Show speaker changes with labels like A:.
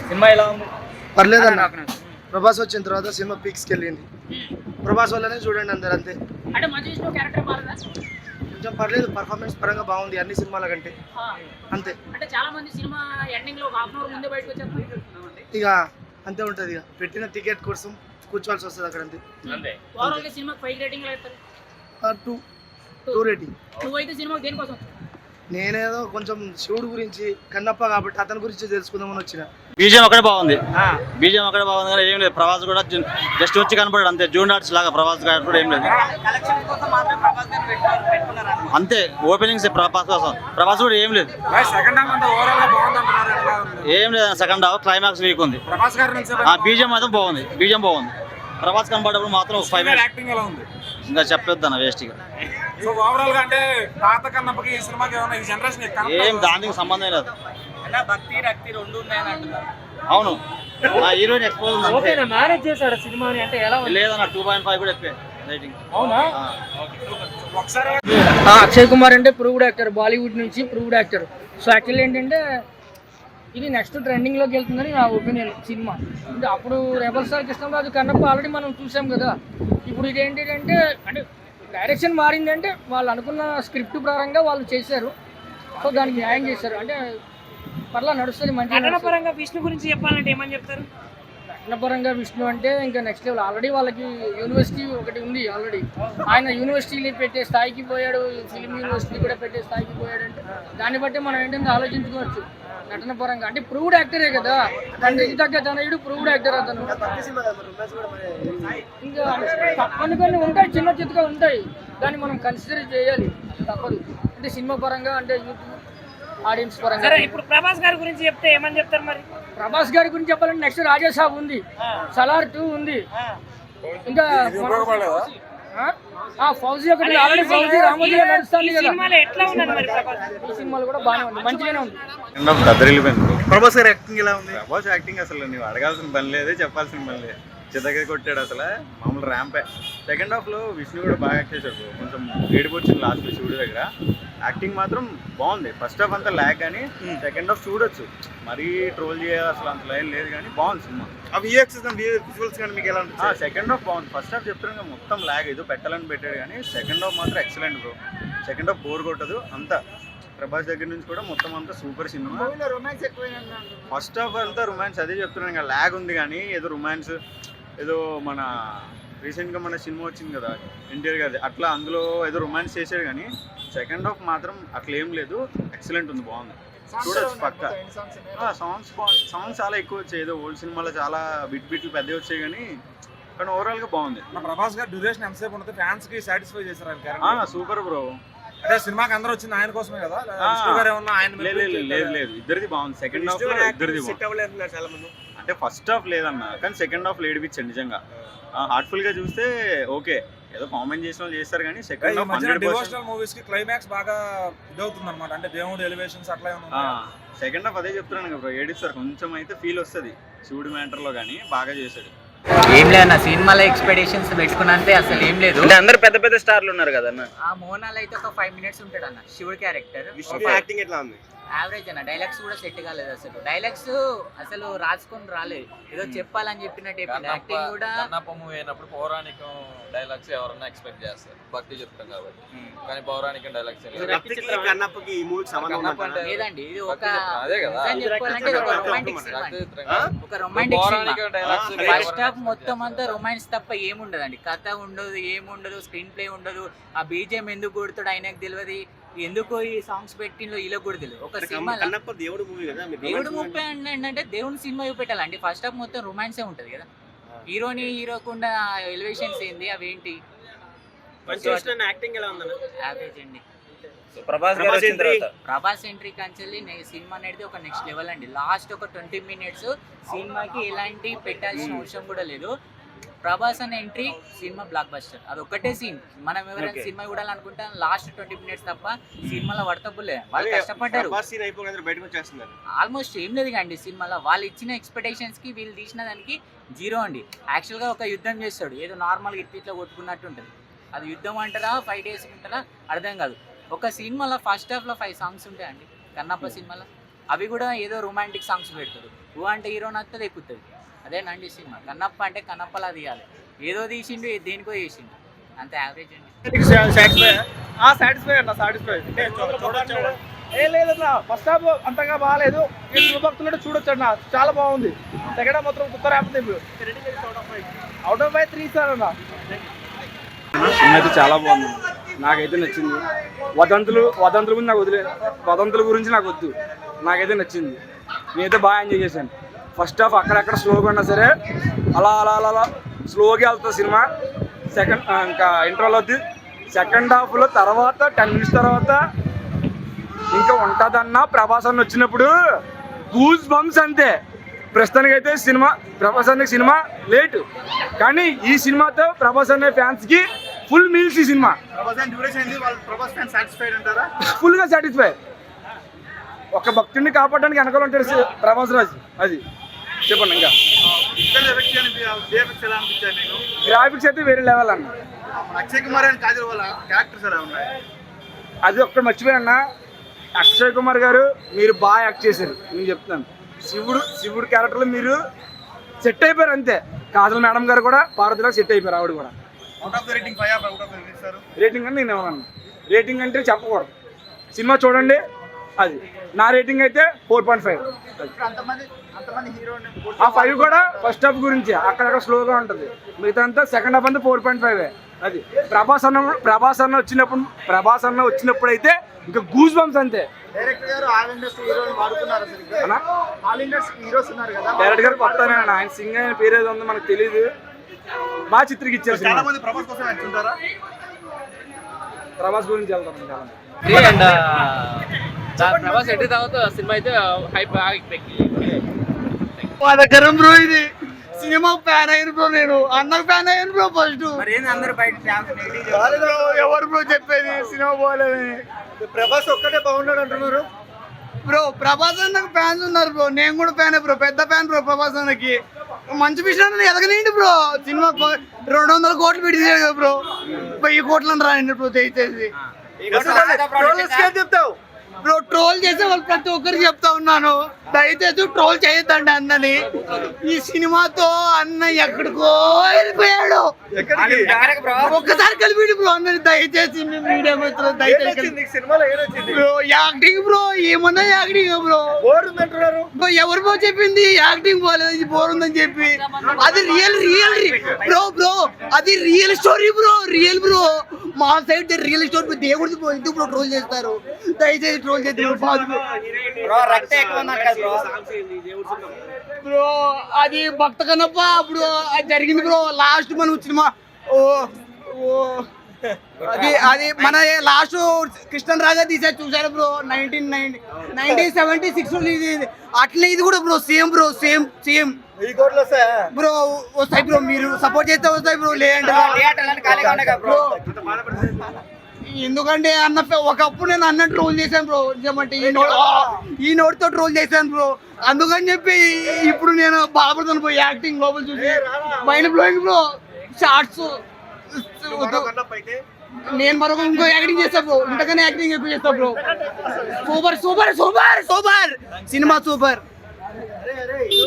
A: Cinema ఎలా ఉంది?
B: పర్లేదన్న. ప్రభాస్ వచ్చిన తర్వాత సినిమా పీక్స్కి వెళ్ళింది. ప్రభాస్ వల్లనే చూడండి అందరు అంతే.
A: అంటే మంచి క్యారెక్టర్ బాగా
B: కొంచెం పర్లేదు, పర్ఫార్మెన్స్ పరంగా బాగుంది అన్ని సినిమాల కంటే అంతే.
A: అంటే చాలా మంది సినిమా ఎండింగ్ లో హాఫ్ అన్ అవర్ ముందే బయటకు వచ్చారు.
B: ఇక అంతే ఉంటుంది. ఇక పెట్టిన టికెట్ కోసం కూర్చోవాల్సి వస్తుంది అక్కడ అంతే.
A: ఓవరాల్ గా సినిమాకి 5 రేటింగ్ ఇస్తారు.
B: 2 రేటింగ్.
A: నువ్వైతే సినిమాకి దేనికోసం?
B: నేనేదో కొంచెం శివుడు గురించి కన్నప్ప కాబట్టి అతని గురించి తెలుసుకుందామని వచ్చిన.
C: బీజం ఒకటే బాగుంది. బీజం ఒకటే బాగుంది కానీ ఏం లేదు. ప్రభాస్ కూడా జస్ట్ వచ్చి కనపడాడు అంతే. జూన్ డాట్స్ లాగా ప్రభాస్ గారు కూడా ఏం లేదు అంతే. ఓపెనింగ్స్ ప్రభాస్ కోసం. ప్రభాస్ కూడా ఏం లేదు. ఏం లేదు సెకండ్ హాఫ్. క్లైమాక్స్ వీక్ ఉంది. బీజం మాత్రం బాగుంది. బీజం బాగుంది. ప్రభాస్ కనపడేటప్పుడు మాత్రం 5 మినిట్స్ ఇంకా చెప్పొద్దు అన్న వేస్ట్. ఏం దానికి సంబంధం లేదు. అవును హీరోయిన్ ఎక్స్పోజ్ లేదన్న. 2.5 కూడా ఎక్కువ రేటింగ్.
A: అక్షయ్ కుమార్ అంటే ప్రూవ్డ్ యాక్టర్, బాలీవుడ్ నుంచి ప్రూవ్డ్ యాక్టర్. సో యాక్చువల్లీ ఏంటంటే ఇది నెక్స్ట్ ట్రెండింగ్లోకి వెళ్తుందని నా ఒపీనియన్. సినిమా అంటే అప్పుడు rebel star Krishnaraju Kannappa already మనం చూసాం కదా. ఇప్పుడు ఇది ఏంటంటే అంటే డైరెక్షన్ మారిందంటే వాళ్ళు అనుకున్న స్క్రిప్ట్ పరంగా వాళ్ళు చేశారు. సో దానికి న్యాయం చేశారు అంటే పర్లా నడుస్తుంది. మంచి పరంగా విష్ణు గురించి చెప్పాలంటే ఏమని చెప్తారు? నటనపరంగా విష్ణు అంటే ఇంకా నెక్స్ట్ లెవెల్. ఆల్రెడీ వాళ్ళకి యూనివర్సిటీ ఒకటి ఉంది ఆల్రెడీ. ఆయన యూనివర్సిటీని పెట్టే స్థాయికి పోయాడు. ఫిలిం యూనివర్సిటీ కూడా పెట్టే స్థాయికి పోయాడు. అంటే దాన్ని బట్టి మనం ఏంటంటే ఆలోచించుకోవచ్చు. నటన పరంగా అంటే ప్రూవ్డ్ యాక్టరే కదా. తండ్రికి తగ్గ తనయుడు ప్రూవ్డ్ యాక్టర్ అతను. ఇంకా కొన్ని ఉంటాయి, చిన్న చిత్తగా ఉంటాయి. దాన్ని మనం కన్సిడర్ చేయాలి, తప్పదు. అంటే సినిమా పరంగా అంటే యూత్ ఆడియన్స్ పరంగా. ఇప్పుడు ప్రభాస్ గారి గురించి చెప్తే ఏమని చెప్తారు మరి? ప్రభాస్ గారి గురించి చెప్పాలంటే నెక్స్ట్ రాజాసాబ్ ఉంది, సలార్ 2 ఉంది, ఇంకా ఫౌజీ ఒకటి ఆల్రెడీ ఫౌజీ రామోజీ నడుస్తుంది కదా. ఈ సినిమాలు కూడా బాగానే ఉంది, మంచిగానే ఉంది.
D: ప్రభాస్ గారి యాక్టింగ్ ఎలా ఉంది? ప్రభాస్ యాక్టింగ్ అసలు నువ్వు అడగాల్సిన పని లేదు, చెప్పాల్సిన పని లేదు. చితగా కొట్టాడు అసలు మామూలు ర్యాంపే. సెకండ్ హాఫ్లో విష్ణు కూడా బాగా యాక్ట్ చేశాడు. కొంచెం ఏడుపు వచ్చింది లాస్ట్ శివుడి దగ్గర. యాక్టింగ్ మాత్రం బాగుంది. ఫస్ట్ హాఫ్ అంతా ల్యాగ్ కానీ సెకండ్ హాఫ్ చూడొచ్చు. మరీ ట్రోల్ చేయాలి అసలు అంత లైన్ లేదు కానీ బాగుంది సినిమా. విజువల్స్ కానీ మీకు ఎలా ఉంటుంది? సెకండ్ హాఫ్ బాగుంది. ఫస్ట్ హాఫ్ చెప్తున్నాను మొత్తం ల్యాగ్, ఏదో పెట్టాలని పెట్టాడు కానీ సెకండ్ హాఫ్ మాత్రం excellent bro. Second half bore కొట్టదు అంతా. ప్రభాస్ దగ్గర నుంచి కూడా మొత్తం అంతా సూపర్ సినిమా. ఫస్ట్ హాఫ్ అంతా రొమాన్స్, అదే చెప్తున్నాను ఇంకా ల్యాగ్ ఉంది కానీ ఏదో రొమాన్స్ ఏదో మన రీసెంట్గా మన సినిమా వచ్చింది కదా ఎన్టీఆర్ గారి, అట్లా అందులో ఏదో రొమాన్స్ చేశాడు కానీ సెకండ్ హాఫ్ మాత్రం అట్లా ఏం లేదు. ఎక్సలెంట్ ఉంది, బాగుంది, చూడొచ్చు పక్క. సాంగ్స్ బాగుంది. సాంగ్స్ చాలా ఎక్కువ వచ్చాయి. ఏదో ఓల్డ్ సినిమాలో చాలా బిట్లు పెద్దవి వచ్చాయి కానీ ఓవరాల్గా బాగుంది.
E: ప్రభాస్ గారు డ్యూరేషన్ ఎంతసేపు ఉంటుంది? ఫ్యాన్స్ కి సాటిస్ఫై చేశారు.
D: Super bro.
E: అంటే సినిమాకి అందరూ వచ్చింది ఆయన కోసమే కదా?
D: లేదు ఇద్దరిది బాగుంది. సెకండ్ హాఫ్ ఇద్దరిది చాలా మంది. అంటే ఫస్ట్ హాఫ్ లేదన్నా కానీ సెకండ్ హాఫ్ ఏడిపించండి నిజంగా. హార్ట్ఫుల్ గా చూస్తే ఓకే, ఏదో కామెంట్ చేసిన వాళ్ళు చేస్తారు కానీ సెకండ్ హాఫ్ 100%
E: మూవీస్ కి క్లైమాక్స్ బాగా ఇదవుతుంది అనమాట. అంటే దేవుడు ఎలివేషన్స్ అట్లా
D: సెకండ్ హాఫ్ అదే చెప్తున్నాను కదా, ఏడిస్తారు కొంచెం అయితే ఫీల్ వస్తుంది. శివుడి మ్యాటర్ లో కానీ బాగా చేశాడు.
F: ఏం లేదన్న, సినిమాలో ఎక్స్పెక్టేషన్స్ పెట్టుకున్నంతే అసలు ఏం లేదు.
C: అందరు పెద్ద పెద్ద స్టార్లు ఉన్నారు కదన్న.
F: ఆ మోనాల్ అయితే ఒక 5 మినిట్స్ ఉంటాడు అన్న. శివుడు క్యారెక్టర్
D: యాక్టింగ్ ఎట్లా ఉంది?
F: యావరేజ్ అన్న. డైలాగ్స్ కూడా సెట్ కాలేదు అసలు. డైలాగ్స్ అసలు రాసుకొని రాలేదు, ఏదో చెప్పాలని చెప్పినట్టు. యాక్టింగ్ కూడా
G: మూవీ అయినప్పుడు పౌరాణికం డైలాగ్స్ ఎవరన్నా ఎక్స్పెక్ట్ చేస్తారు, భక్తి చెప్తాం కాబట్టి. కానీ పౌరాణిక డైలాగ్స్
F: లేదండి. ఇది ఒక
G: అదే కదా,
F: ఒక రొమాంటిక్ ఫస్ట్ హాఫ్ మొత్తం అంతా రొమాన్స్ తప్ప ఏముండదండి. కథ ఉండదు, ఏముండదు, స్క్రీన్ ప్లే ఉండదు. ఆ బీజేఎం ఎందుకు కొడుతాడు ఆయనకు తెలియదు, ఎందుకో ఈ సాంగ్స్ పెట్టిలో ఇలా కూడా తెలియదు. ఒక సినిమా దేవుడు మూవీ అంటే దేవుని సినిమా చూపెట్టాలండి. ఫస్ట్ హాఫ్ మొత్తం రొమాన్సే ఉంటది కదా. హీరోని హీరోకుండా ఎలివేషన్స్ ఏంది అవేంటి?
C: యాక్టింగ్ ఎలా ఉంది?
F: యావరేజ్ అండి.
C: ప్రభాస్
F: ఎంట్రీ కంచెల్లి సినిమా అనేది ఒక నెక్స్ట్ లెవెల్ అండి. లాస్ట్ ఒక 20 మినిట్స్ సినిమాకి ఎలాంటి పెట్టాల్సిన అవసరం కూడా లేదు. ప్రభాస్ అనే ఎంట్రీ సినిమా బ్లాక్ బస్టర్. అది ఒక్కటే సీన్. మనం ఎవరైనా సినిమా చూడాలనుకుంటే లాస్ట్ 20 minutes తప్ప సినిమాలో వర్తబుల్లే. వాళ్ళు కష్టపడ్డారు. ఆల్మోస్ట్ ఏం లేదు అండి సినిమాలో. వాళ్ళు ఇచ్చిన ఎక్స్పెక్టేషన్స్ కి వీళ్ళు తీసిన దానికి జీరో అండి. యాక్చువల్ గా ఒక యుద్ధం చేస్తాడు, ఏదో నార్మల్ ఇట్లా కొట్టుకున్నట్టు ఉంటుంది. అది యుద్ధం అంటారా 5 days ఉంటారా అర్థం కాదు. ఒక సినిమాలో ఫస్ట్ హాఫ్ లో 5 songs ఉంటాయండి కన్నప్ప సినిమాలో. అవి కూడా ఏదో రొమాంటిక్ సాంగ్స్ పెడతారు. ఊ అంటే హీరో నచ్చది ఎక్కుతుంది. అదేనండి సినిమా. కన్నప్ప అంటే కన్నప్పలా తీయాలి. ఏదో తీసిండు దేనికో చేసిండు, అంత యావరేజ్ అండి.
H: సాటిస్ఫై అన్న, సాటిస్ఫై ఏం లేదన్నా. ఫస్ట్ హాఫ్ అంతగా బాగాలేదు. ఈ శివభక్తులు చూడొచ్చు అన్న, చాలా బాగుంది. సెకండ్ హాఫ్ మొత్తం cooker happy. Out of 5 3 sir అన్న.
I: సినిమా అయితే చాలా బాగుంది, నాకైతే నచ్చింది. వదంతుల గురించి నాకు వదిలే, వదంతుల గురించి నాకు వద్దు, నాకైతే నచ్చింది. నేనైతే బాగా ఎంజాయ్ చేశాను. ఫస్ట్ హాఫ్ అక్కడక్కడ స్లోగా ఉన్నా సరే అలా అలా అలా అలా స్లోగా వెళ్తుంది సినిమా. ఇంకా ఇంటర్వల్ వద్దు. సెకండ్ హాఫ్లో తర్వాత 10 minutes తర్వాత ఇంకా ఉంటుందన్న ప్రభాస్ అన్న వచ్చినప్పుడు గూస్ బంప్స్ అంతే. ప్రస్తుతానికైతే సినిమా ప్రభాస్ అనే సినిమా లేటు, కానీ ఈ సినిమాతో ప్రభాస్ అనే ఫ్యాన్స్కి ఫుల్ మీల్స్ ఈ సినిమా. ఫుల్గా సాటిస్ఫై. ఒక భక్తుడిని కాపాడడానికి వెనకాల ఉంటాడు ప్రభాస్ రాజు. అది చెప్పండి. ఇంకా గ్రాఫిక్స్ అయితే వేరే లెవెల్ అన్న.
B: అక్షయ్ కుమార్ అండ్ కాజల్ వాళ్ళ క్యారెక్టర్స్ ఎలా ఉన్నాయి?
I: అది ఒక్కటి మర్చిపోయాన్న, అక్షయ్ కుమార్ గారు మీరు బాగా యాక్ట్ చేశారు. నేను చెప్తున్నాను, శివుడు క్యారెక్టర్లో మీరు సెట్ అయిపోయారు అంతే. కాజల్ మేడం గారు కూడా పార్వతిలో సెట్ అయిపోయారు. ఆవిడ కూడా రేటింగ్ అని నేను ఏమన్నా, రేటింగ్ అంటే చెప్పకూడదు. సినిమా చూడండి. అది నా రేటింగ్ అయితే 4.5. ఆ 5 కూడా ఫస్ట్ హాఫ్ గురించి అక్కడక్కడ స్లోగా ఉంటుంది. మిగతా అంతా సెకండ్ హాఫ్ అంతా 4.5. అది ప్రభాస్ అన్న వచ్చినప్పుడు అయితే ఇంకా గూస్ బంప్స్ అంతే. డైరెక్టర్ గారు కొత్తనే, ఆయన సింగ్ అయిన పేరు ఏదో ఉందో మనకు తెలియదు. బాగా చిత్రీకిచ్చారు. ప్రభాస్ గురించి వెళ్తాం.
G: ప్రభాస్ ఎంట్రీ తర్వాత సినిమా అయితే హైప్ బాగా
H: బాధాకరం బ్రో. ఇది సినిమా ఫ్యాన్ అయ్యాను బ్రో, నేను అన్నకు ఫ్యాన్ అయ్యాను బ్రో. ఫస్ట్ ఎవరు బ్రో చెప్పేది సినిమా పోలేదని?
B: ప్రభాస్ ఒక్కటే బాగున్నాడు అంటున్నారు
H: బ్రో. ప్రభాస్ అన్నకు ఫ్యాన్స్ ఉన్నారు బ్రో, నేను కూడా ఫ్యాన్ బ్రో, పెద్ద ఫ్యాన్ బ్రో ప్రభాస్ అన్నకి. మంచి విషయం ఎదగనేయండి బ్రో. సినిమా 200 కోట్లు పెడితే కదా బ్రో, 1000 కోట్లు రాయండి బ్రో దయచేసి.
B: చెప్తావు
H: బ్రో ట్రోల్ చేసే వాళ్ళు ప్రతి ఒక్కరికి చెప్తా ఉన్నాను, దయచేసి ట్రోల్ చేయొద్దండి అన్నని. ఈ సినిమాతో అన్న ఎక్కడికో వెళ్ళిపోయాడు. ఒక్కసారి కలిపి బ్రో అన్నని దయచేసి. మీడియా మిత్రులు దయచేసి బ్రో యాక్టింగ్ బ్రో, ఏమన్నా యాక్టింగ్ బ్రో. బ్రో ఎవరు బ్రో చెప్పింది యాక్టింగ్ పోలేదు, ఇది బోర్ ఉందని చెప్పి? అది రియల్ బ్రో అది real story bro, real bro. మా సైడ్ రియల్ స్టోరీ. దేవుడిది బ్రో, ఎందుకు బ్రో ట్రోల్ చేస్తారు? దయచేసి ట్రోల్ చేస్తే బ్రో. అది భక్త కన్నప్ప అప్పుడు అది జరిగింది బ్రో. లాస్ట్ మనం సినిమా అది మన లాస్ట్ కృష్ణన్ రాజా తీసారు చూసారు బ్రో. 1976 అట్లే ఇది కూడా bro. Same bro, same bro. వస్తాయి బ్రో, మీరు సపోర్ట్ చేస్తే వస్తాయి బ్రో. లేదంటే బ్రో, ఎందుకంటే అన్న ఒకప్పుడు నేను అన్న ట్రోల్ చేశాను బ్రో. ఏమంటే ఈ నోట్తో ట్రోల్ చేశాను బ్రో. అందుకని చెప్పి ఇప్పుడు నేను బాధపడుతాను బ్రో. యాక్టింగ్ లోపల చూసి మైండ్ బ్లోయింగ్ బ్రో. షార్ట్స్ నేను మరొక ఇంకో యాక్టింగ్ చేస్తా బ్రో, ఇంతకన్నా యాక్టింగ్ ఎక్కువ చేస్తా బ్రో. Super cinema, super.